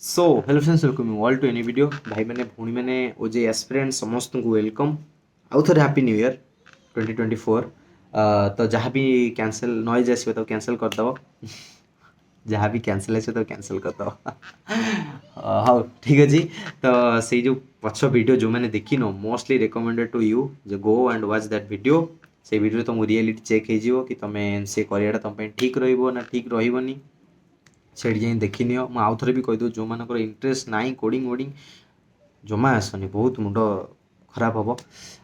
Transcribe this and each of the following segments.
So hello friends welcome you all to any video भाई मैंने भूणी मैंने ओजे एस्पिरेंट समस्त को वेलकम आउ थे हैप्पी न्यू ईयर 2024 तो जहाँ भी कैंसल नॉइज आसो तो कैंसल करदेव जहाँ भी कैंसल आसो तो कैंसल करदेव हाँ ठीक अच्छे तो से जो पछ वीडियो जो मैंने देखी न मोस्टली रिकमेंडेड टू यू जो go and watch that video से वीडियो तुम रियलिटी चेक हो कि तुम से कराटा तुम ठीक रहा ठीक रही से देखी नियो मैं आउ थे भी कहीदे जो मान इंटरेस्ट ना कोडिंग वोडिंग जमा आसनी बहुत मुंड खराब हम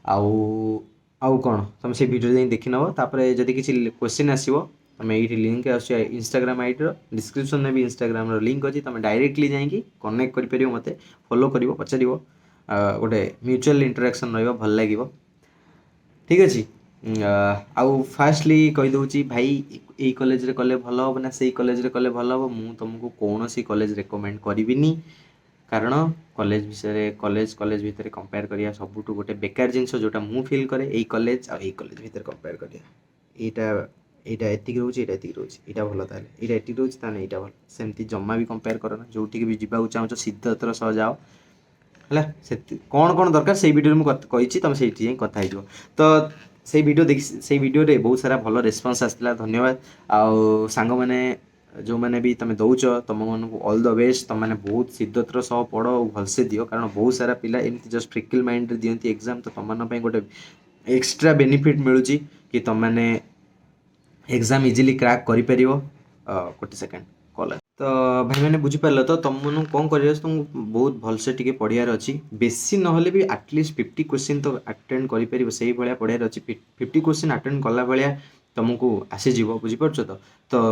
आउ आउ कौन तुम से वीडियो जाए देखी नब तापर जदि किसी क्वेश्चन आसो तुम ये लिंक आस इंस्टाग्राम आईडी डिस्क्रिप्शन में भी इंस्टाग्राम लिंक अच्छी तुम डायरेक्टली जाकि कनेक्ट कर मत फॉलो कर पचार गोटे म्यूचुअल इंटरेक्शन रहा भल लगे ठीक अच्छे आउ फास्टली कहीदे भाई ये कॉलेज कले भल हम ना से कॉलेज कले भल हम मुझे तुमको कौन सी कॉलेज रेकमेंड करी कारण कॉलेज विषय कॉलेज भितर कंपेयर करिया सबुठ गोटे बेकार जिनस जोटा मु फील करे यही कॉलेज आ कॉलेज भितर कंपेयर करिया एटा एतिक रोचे एटा एतिक रोचे एटा भल ताले एटा एतिक रोचे ताने एटा भल सेमती जम्मा भी कंपेयर करना जोठी भी जीवाक चाहो सिद्धार्थर सह जाओ है कौन कौन दरकार से वीडियो मुझे तुम से कथा हो तो से वीडियो देख से वीडियो रे बहुत सारा भल रेस्पॉन्स आसला धन्यवाद आउ सांग मैंने जो मैंने भी तुम दौच तुम मानक ऑल द बेस्ट तुम मैंने बहुत सिद्धतर सह पढ़ और भलसे दियो कारण बहुत सारा पिला एमती जस्ट फ्रिकल माइंड रे दियंती एग्जाम तो तुम मान गोटे एक्स्ट्रा बेनिफिट मिलूँ कि तुम मैंने एग्जाम इजिली क्रैक कर गोटे सेकेंड कॉल तो भाई मैंने बुझीपार तो तुम मन कौन कर तुमको बहुत भलसे टी पढ़ार अच्छी बेसी ना भी आटलिस्ट 50 क्वेश्चन तो अटेंड कर से भाया पढ़ार अच्छी 50 क्वेश्चन अटेंड कला भाया तुमको आसीज बुझीपार तो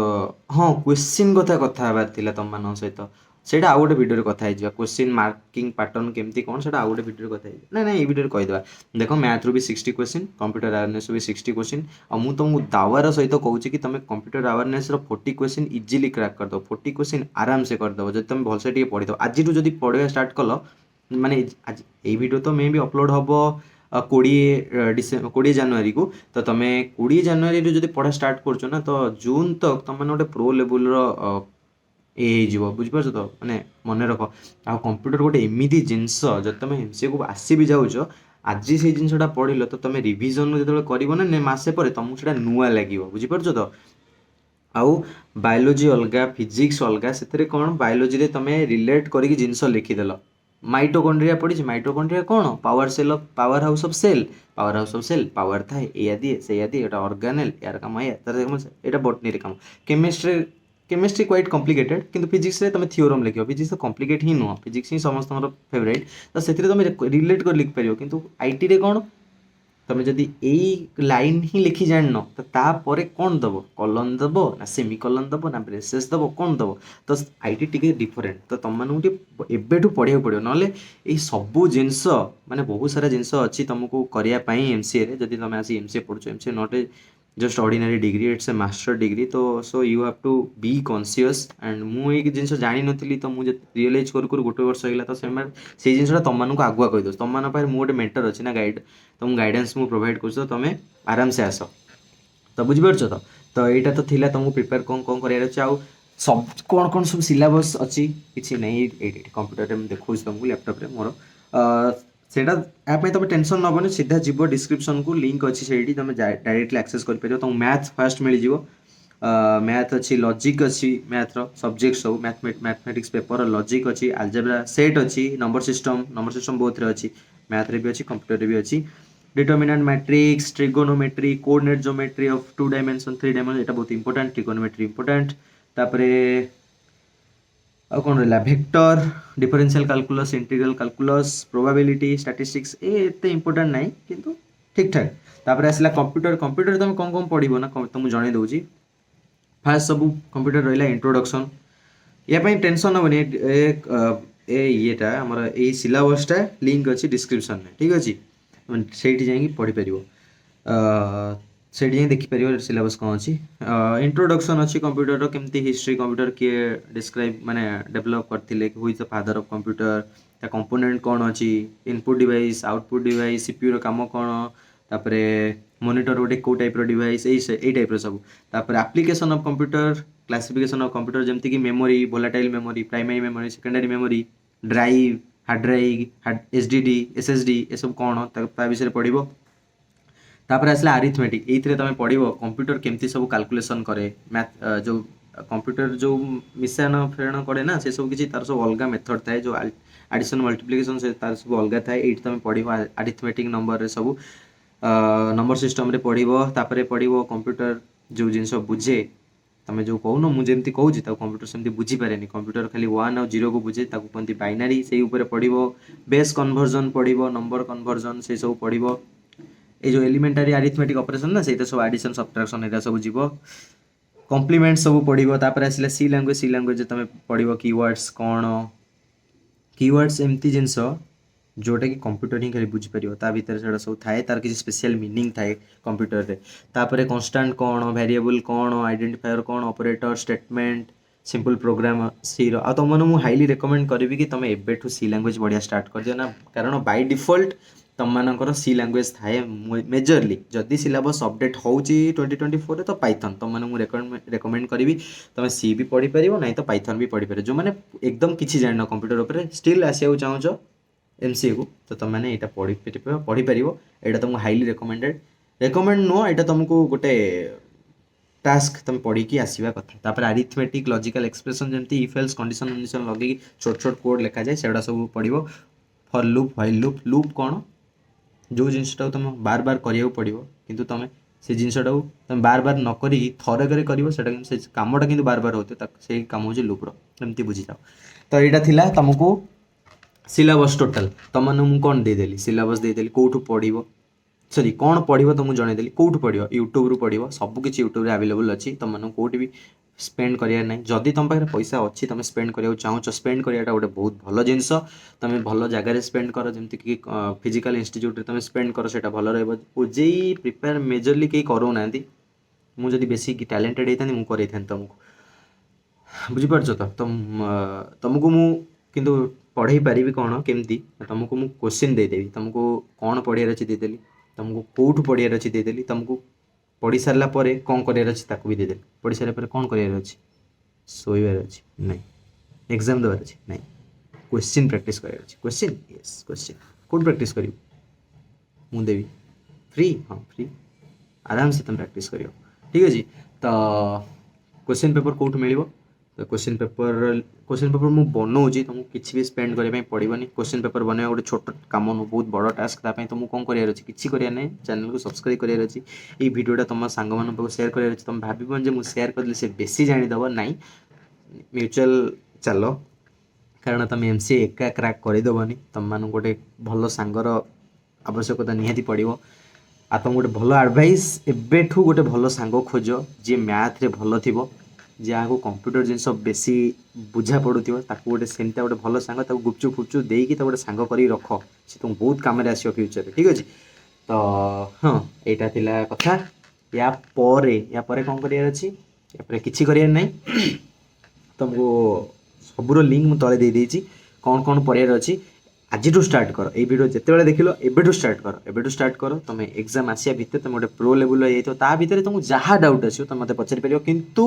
हाँ क्वेश्चन कथा हबार तुम मान सहित सेटा आउ गोटे वीडियो कथा क्वेश्चन मार्किंग पैटर्न केमती कौन से आउ गोटे वीडियो कथा ना ना ये वीडियो कहीदेवा देख मैथ रू भी 60 क्वेश्चन कंप्यूटर अवेयरनेस भी 60 क्वेश्चन और मुझे तुमको दावार सहित कहूँ कि तुम computer awareness 40 question easily crack करदे 40 क्वेश्चन आराम से करदेव जब तुम भलसे टी पढ़ी दो आज जब पढ़ा स्टार्ट कल माने आज ये वीडियो तो मे भी अपलोड हम 20 जनवरी को तो तुम 20 जनवरी जो पढ़ा स्टार्ट कर ना तो जून तक तुम गोटे प्रो लेवल ये बुझीपार तो मैंने मन रख आ कंप्यूटर गोटे एमती जिनस जब तुम एमसीए को आसी भी जाऊच आज से जिनसा पढ़ल तो तुम रिविजन जो कर ना मसे पर तुमको से नुआ लगे बुझीपार तो आउ बायोलोजी अलग फिजिक्स अलग से कौन बायोलोजी रे तुम रिलेट करके जिनस लिखिदेल माइटोकॉन्ड्रिया पढ़ी माइटोकॉन्ड्रिया कौन power house of cell power थाए या दिए से दिए एटा ऑर्गेनेल यार काम या बॉटनी रे काम केमिस्ट्री क्वाइट कॉम्प्लिकेटेड किंतु फिजिक्स रे तुम थियोरम लिख फिजिक्स तो कॉम्प्लिकेट ही नुह फिजिक्स ही समस्त फेवरेट तो से तुम रिलेट कर लिख पार किंतु आईटी रे कौन तुम जदि यही लाइन ही लिखी जान तो तापर कौन दब कलन दब ना सेमी कलन दब ना ब्रेसेस दब कौन दब तो आईटी टी डिफरेंट तो तुम मानू एबेठू पढ़ा पड़ो ना ये सबू जिनस माने बहुत सारा जिनस अच्छी तुमको करने एमसीए रे जदि तुम आसी एमसीए पढ़ुच MCA not a just ordinary degree it's a master degree तो so you have to be conscious and मुझे जिन जानी नी तो मुझे रियलाइज कर गोटे वर्ष होगा तो से जिनसा तुम मानक आगुआ कहीदे तुम मान मुझे मेंटर अच्छी ना गाइड तुम गाइडेंस मुझे प्रोवाइड कर तुम आराम से आस तो बुझीपार तो यहाँ तो थिला तुमको प्रिपेयर कौन कौन करार आउ सब कौन कौन सब सिलेबस अच्छी किसी नहीं कंप्यूटर में देखा तुमको लैपटॉप रे मोर सेटा याप तुम टेंशन नबनी सीधा जीव डिस्क्रिप्शन को लिंक अच्छी से तुम डायरेक्टली एक्सेस कर तुम मैथ फास्ट मिल मैथ अच्छी लॉजिक अच्छी मैथ्र सब्जेक्ट सब मैथमेटिक्स पेपर लॉजिक अच्छी अलजेब्रा सेट अच्छी नंबर सिस्टम बहुत अच्छी मैथ रे भी अच्छी कंप्यूटर भी अच्छी determinant matrix trigonometry coordinate geometry of 2 dimension 3 dimension এটা बहुत इंपोर्टेंट ट्रिगोनोमेट्री इंपोर्टेंट तापरे आ कौन रहा vector differential calculus integral calculus probability statistics एते इंपोर्टेंट नहीं किंतु ठीक ठाक तापर आसला कंप्यूटर तुम कौन कौन पढ़ो ना तुमको जन दूसरी फास्ट सब कंप्यूटर रहा इंट्रोडक्शन या टेंशन हेनी येटा आमर ये सिलेबसटा लिंक अच्छी डिस्क्रिप्शन में ठीक अच्छे से जाकि पढ़ी पार से देखिपर सिलेबस कौन अच्छी इंट्रोडक्शन अच्छी कंप्यूटर केमती हिस्ट्री कंप्यूटर किए डिस्क्राइब माने डेवलप करते who is the father of computer ता कंपोनेंट कौन अच्छी input device output device CPU काम कौन तापरे मॉनिटर गोटे कौ टाइप डिवाइस यही टाइप सब तापर application of computer classification of computer जमती कि memory, volatile memory, primary memory, secondary memory, drive, hard drive, SDD, SSD ए सब कौन ता विषय पढ़िबो। तापर आसला आरिथमेटिक, एइथिरे तमे पढ़िबो कंप्यूटर केमती सब कैलकुलेशन करे, मैथ जो कंप्यूटर जो मिश्रण फेरण करे ना से सब किछि तार सब अलगा मेथड थाए, जो एडिशन मल्टीप्लिकेशन से तार सब अलगा थाए। एइठ तमे पढ़िबो आरिथमेटिक नंबर रे सब नंबर सिस्टम रे पढ़िबो। तापर पढ़िबो कंप्यूटर जो जिनस बुझे, तमे जो कहून मु जेमती कहूची ताको कंप्यूटर सेमती बुझी पारेनी, कंप्यूटर खाली 1 और 0 को बुझे, ताको कहती बाइनरी, से ऊपर पढ़िबो। बेस कन्वर्जन पढ़िबो, नंबर कन्वर्जन से सब पढ़िबो। ए जो एलिमेंटारी अरिथमेटिक ऑपरेशन ना सेटा सब एडिशन सब्ट्रैक्शन एटा सब जीवो। कॉम्प्लीमेंट सब पढ़िबो। तापर आसिला सी लैंग्वेज तमे पढ़िबो कीवर्ड्स कौन, कीवर्ड्स एमती जिनस जोटा कि कंप्यूटर ही खाली बुझी पारिबो, ता भीतर सेटा सब थाए, तार किसी स्पेशल मीनिंग थाए कंप्यूटर रे। तापर कांस्टेंट कौन, वेरिएबल कौन, आइडेंटिफायर कौन, ऑपरेटर, स्टेटमेंट, सिंपल प्रोग्राम सी रो। आ तुमने मु हाईली रिकमेंड करी कि तुम एबेठू सी लैंग्वेज बढ़िया स्टार्ट कर दियो ना, कारण बाय डिफॉल्ट तुम मानकर सी लैंग्वेज थाए मेजरली। जदि सिलेबस अपडेट होउची 2024 रे तो पाइथन तुम माने मु रेकमेंड करी तुम सी भी पढ़ी पारिबो, नहीं तो पाइथन भी पढ़ी पारिबो। जो माने एकदम किछि जानिनो कंप्यूटर ऊपर स्टिल आसिया चाहूछ एमसीए को, तो तुम मैंने यहाँ पढ़ी पार। यहाँ तुमको हाईली रेकमेंड नुह, यहाँ तुमको गोटे टास्क तुम पढ़ी की आसवा कथा। तापर अरिथमेटिक, लॉजिकल एक्सप्रेशन जमती इफ एल्स कंडीशन कंडीशन लगे छोट छोट कोड लिखा जाए सेटा सब पढ़ो। For loop, while loop, loop कौन जो जिनटा तुम बार बार करिया पड़ो, किंतु तुम से जिनटा तुम बार बार न करी थरक कर कमटा कि बार बार होते से कम हो लूप्र, एमती बुझी जाओ। तो यहाँ थिला तुमको सिलेबस टोटाल तुम मैंने कौन देदेली, सिलेबस देदेली कौटू पढ़ो, सॉरी कौन पढ़ो तुमको जनईदेली, कौटू पढ़ो यूट्यूब रू पढ़ो, सबकि यूट्यूब अवेलेबल अच्छी, तुम कौटी भी स्पेंड करार ना। जदि तुम पाखे पैसा अच्छी तुम स्पेंड करा चाहो, स्पेंड कराटा गोटे बहुत भल जिनस, तुम भल जगार स्पेंड कर, जमीक कि फिजिकल इंस्टीट्यूट तुम स्पेंड कर, से भल ओजेई प्रिपेयर मेजरली कहीं करोना। मुझे बेसी टैलेंटेड होता मुझे तुमको बुझीपार तो तुमको मु किंतु पढ़े पारि कौन केमती, तुमको मु क्वेश्चन देदेवी, तुमको कौन पढ़ार अच्छी देदेली, तुमको कौटू पढ़ार अच्छी देदेली, तुमको पढ़ी सारा कौन करार अच्छी ताकू भी देदेली, पढ़ी सारा कौन करार अच्छी, शोबार अच्छी नहीं, एग्जाम देवार अच्छी नहीं, क्वेश्चन प्रैक्टिस करार अच्छी, क्वेश्चन यस क्वेश्चन कौन प्रैक्टिस करी मुझे देवी फ्री, हाँ फ्री आराम से तुम प्रैक्टिस करियो, ठीक अच्छे। तो क्वेश्चन पेपर कौटू मिल, तो क्वेश्चन पेपर मु बनाऊँगी, तुमको किसी भी स्पेंड करने पड़ोनी। क्वेश्चन पेपर बनवा गोटे छोट कम नु, बहुत बड़ टास्क, ताकि तुमको कौन करार अच्छी किसी करार ना, चैनल को सब्सक्राइब करार अच्छी, ये वीडियोटा तुम सांग मान सेयार करार अच्छी। तुम भाव मुझे सेयार कर से बेसी जानीदेव ना, म्यूचुअल चलो, कारण तुम एमसीए एका क्रैक करदेवनी, तुम मान गोटे भल सांगर आवश्यकता निहाती पड़ो। आ तुम गोटे भल एडवाइस एबेठू गोटे भल सांग खोज, जी मैथ रे भल थी, जहाँ को कंप्यूटर जिनस बेसी बुझा पड़ू, गोटे सेमता गोटे भल सांग गुपचुप फुपचुप देकी गोटे सांग कर रख, से तुम बहुत कम आसो फ्यूचर, ठीक अच्छे। तो हाँ यहाँ थिला कथा। या परे कौन करार अच्छी, या किसी करार ना, तुमको सबूर लिंक मुझे तले देदेची, कौन कौन पढ़ार अच्छी आज स्टार्ट कर, ये वीडियो जिते देख लो एबेठू स्टार्ट कर, तुम एग्जाम आसिया भितर तुम गोटे प्रो लेवल हो भितर तुमको जहाँ डाउट आसो तुम मत पचारि पार, किंतु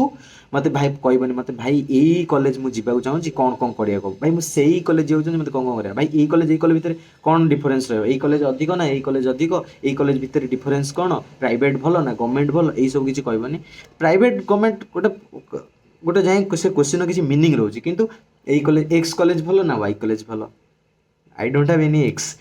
मत भाई कहबनी मत भाई यही कॉलेज मुझे जावाक चाहूँगी कौन कौन करिया भाई मुझे कॉलेज जाऊँ मत कौन करा भाई यही कॉलेज भितर कौन डिफरेन्स रही कॉलेज अधिक ना यही कॉलेज अधिक यही कॉलेज भितर डिफरेन्स कौन प्राइवेट भल ना गवर्नमेंट भल यही सब किसी कहबनी प्राइवेट गवर्नमेंट गोटे गोटे जाए से क्वेश्चन किसी मीनिंग रोचे किंतु यही कॉलेज एक्स कॉलेज भल ना वाई कॉलेज भल I don't have any x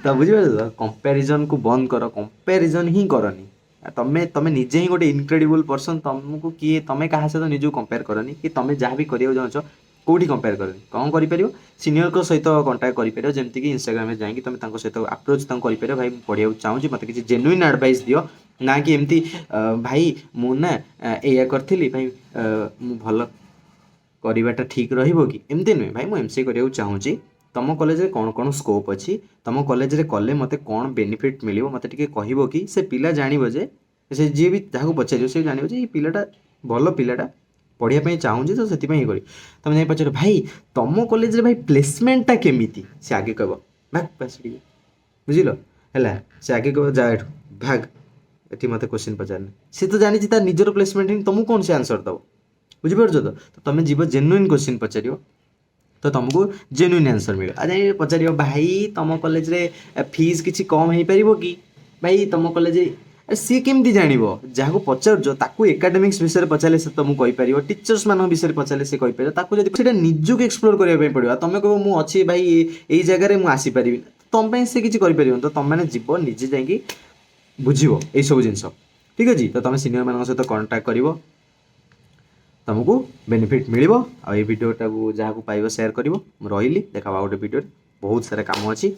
तो बुझिपार कंपैरिजन को बंद कर कंपैरिजन ही करनी तमें तमें निजे ही गोटे इनक्रेडिबल पर्सन तुमको किए तमें क्या सहित निजू कंपेयर करनी कि तुम जहाँ भी करा चाहो कौटी कंपेयर करनी कौन कर सीनियर को सहित कंटाक्ट कर जमीक कि इंस्टाग्राम में जाकि तुम सहित अप्रोच कर भाई पढ़ाई चाहूँगी मत किसी जेन्युइन एडवाइस दियो ना कि एमती भाई मुझे या करी भाई मु भल करवाटा ठीक रही एमती नुहे भाई मुझे एमसीए करा चाहूँगी तुम कॉलेज रे कौन कौन स्कोप अच्छी तुम कॉलेज रे कले मते कौन बेनिफिट मिलियो मते टिके कहिबो कि से पिला जानिबो जे से जी भी जहाँ पचार से जानिबो जे पिलाटा भल पिलाटा पढ़ाई चाहूँगी तो से करी तुम जाई पचार भाई तुम कॉलेज रे भाई प्लेसमेंटा केमिति से आगे कहब भाग पास बुझिल है से आगे कह जा भाग ଏଠି ମୋତେ କ୍ୱେଶ୍ଚିନ୍ ପଚାରନି। ସେ ତ ଜାଣିଛି ତା ନିଜର ପ୍ଲେସମେଣ୍ଟ ହିଁ ତମକୁ କ'ଣ ସେ ଆନ୍ସର ଦେବ, ବୁଝିପାରୁଛ ତ? ତ ତମେ ଯିବ ଜେନୁଇନ୍ କ୍ୱେଶ୍ଚିନ୍ ପଚାରିବ, ତ ତୁମକୁ ଜେନୁଇନ୍ ଆନ୍ସର ମିଳିବ। ଆଉ ଯାଇ ପଚାରିବ ଭାଇ ତମ କଲେଜରେ ଫିସ୍ କିଛି କମ୍ ହେଇପାରିବ କି, ଭାଇ ତମ କଲେଜ, ସିଏ କେମିତି ଜାଣିବ? ଯାହାକୁ ପଚାରୁଛ ତାକୁ ଏକାଡେମିକ୍ସ ବିଷୟରେ ପଚାରିଲେ ସେ ତୁମକୁ କହିପାରିବ, ଟିଚର୍ସ ମାନଙ୍କ ବିଷୟରେ ପଚାରିଲେ ସେ କହିପାରିବ। ତାକୁ ଯଦି ସେଇଟା ନିଜକୁ ଏକ୍ସପ୍ଲୋର କରିବା ପାଇଁ ପଡ଼ିବ। ତମେ କହିବ ମୁଁ ଅଛି ଭାଇ ଏଇ ଜାଗାରେ ମୁଁ ଆସିପାରିବି, ତମ ପାଇଁ ସେ କିଛି କରିପାରିବନି। ତ ତମେ ଯିବ ନିଜେ ଯାଇକି ବୁଝିବ ଏଇସବୁ ଜିନିଷ, ଠିକ୍ ଅଛି? ତ ତମେ ସିନିୟର ମାନଙ୍କ ସହିତ କଣ୍ଟାକ୍ଟ କରିବ, तुमको बेनिफिट मिलिबो। आ ये वीडियोटा को जहाँ को पाइबो शेयर करिवो। ମୁଁ ରହିଲି, ଦେଖା ଆଉ ଗୋଟେ ଭିଡ଼ିଓରେ। ବହୁତ ସାରା କାମ ଅଛି।